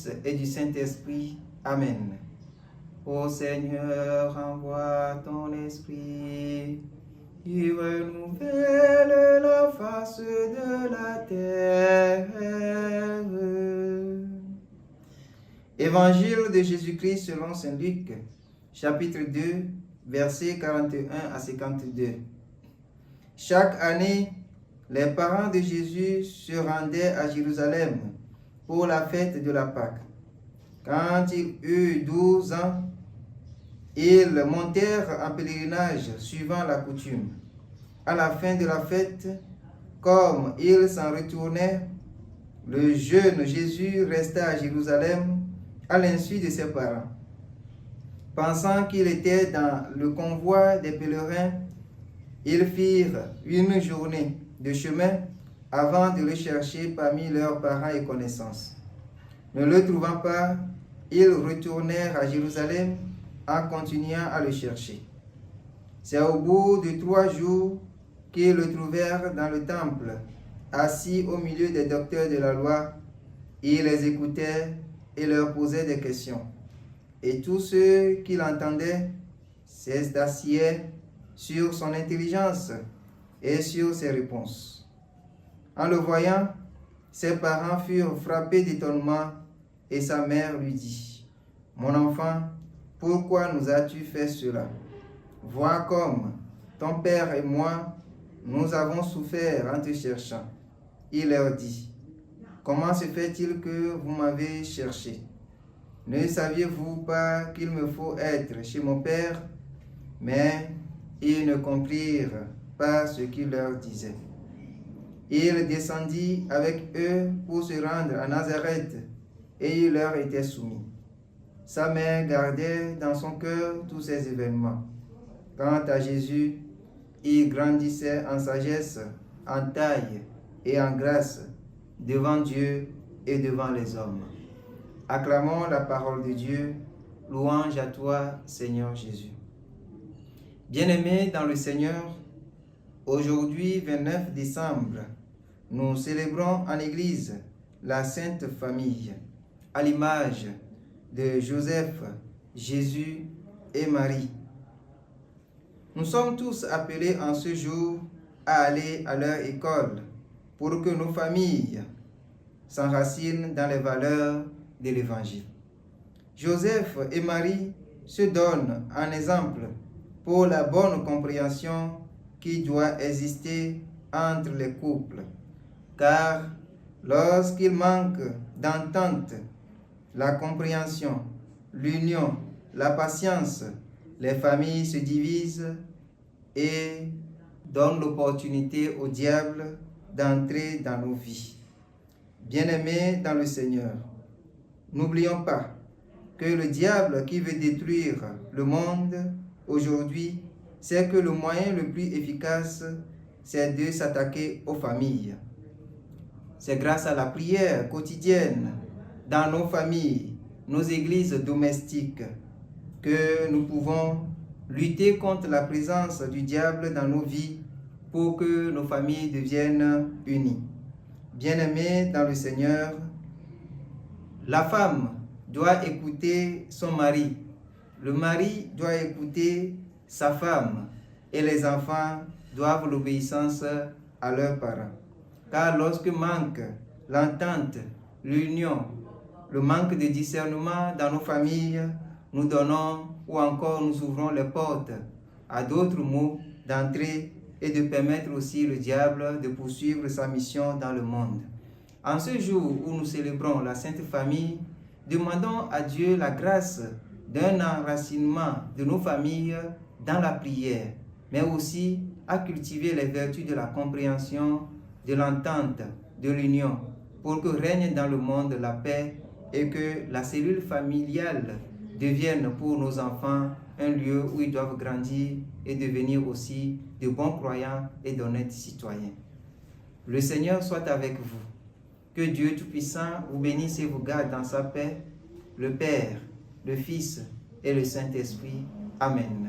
Fils et du Saint-Esprit. Amen. Ô Seigneur, envoie ton esprit, qui renouvelle la face de la terre. Évangile de Jésus-Christ selon saint Luc, chapitre 2, versets 41 à 52. Chaque année, les parents de Jésus se rendaient à Jérusalem pour la fête de la Pâque. Quand il eut 12 ans, ils montèrent en pèlerinage suivant la coutume. À la fin de la fête, comme ils s'en retournaient, le jeune Jésus resta à Jérusalem à l'insu de ses parents. Pensant qu'il était dans le convoi des pèlerins, ils firent une journée de chemin avant de le chercher parmi leurs parents et connaissances. Ne le trouvant pas, ils retournèrent à Jérusalem en continuant à le chercher. C'est au bout de 3 jours qu'ils le trouvèrent dans le temple, assis au milieu des docteurs de la loi. Il les écoutait et leur posait des questions. Et tous ceux qui l'entendaient s'assiedent sur son intelligence et sur ses réponses. En le voyant, ses parents furent frappés d'étonnement et sa mère lui dit: « Mon enfant, pourquoi nous as-tu fait cela? Vois comme ton père et moi, nous avons souffert en te cherchant. » Il leur dit: « Comment se fait-il que vous m'avez cherché? Ne saviez-vous pas qu'il me faut être chez mon père? » Mais ils ne comprirent pas ce qu'il leur disait. Il descendit avec eux pour se rendre à Nazareth, et il leur était soumis. Sa mère gardait dans son cœur tous ces événements. Quant à Jésus, il grandissait en sagesse, en taille et en grâce devant Dieu et devant les hommes. Acclamons la parole de Dieu. Louange à toi, Seigneur Jésus. Bien-aimés dans le Seigneur, aujourd'hui, 29 décembre, nous célébrons en Église la Sainte Famille, à l'image de Joseph, Jésus et Marie. Nous sommes tous appelés en ce jour à aller à leur école pour que nos familles s'enracinent dans les valeurs de l'Évangile. Joseph et Marie se donnent un exemple pour la bonne compréhension qui doit exister entre les couples, car lorsqu'il manque d'entente, la compréhension, l'union, la patience, les familles se divisent et donnent l'opportunité au diable d'entrer dans nos vies. Bien-aimés dans le Seigneur, n'oublions pas que le diable qui veut détruire le monde aujourd'hui, c'est que le moyen le plus efficace, c'est de s'attaquer aux familles. C'est grâce à la prière quotidienne dans nos familles, nos églises domestiques, que nous pouvons lutter contre la présence du diable dans nos vies pour que nos familles deviennent unies. Bien-aimés dans le Seigneur, la femme doit écouter son mari, le mari doit écouter sa femme et les enfants doivent l'obéissance à leurs parents. Car lorsque manque l'entente, l'union, le manque de discernement dans nos familles, nous donnons ou encore nous ouvrons les portes à d'autres maux d'entrer et de permettre aussi le diable de poursuivre sa mission dans le monde. En ce jour où nous célébrons la Sainte Famille, demandons à Dieu la grâce d'un enracinement de nos familles dans la prière, mais aussi à cultiver les vertus de la compréhension, de l'entente, de l'union, pour que règne dans le monde la paix et que la cellule familiale devienne pour nos enfants un lieu où ils doivent grandir et devenir aussi de bons croyants et d'honnêtes citoyens. Le Seigneur soit avec vous. Que Dieu Tout-Puissant vous bénisse et vous garde dans sa paix, le Père, le Fils et le Saint-Esprit. Amen.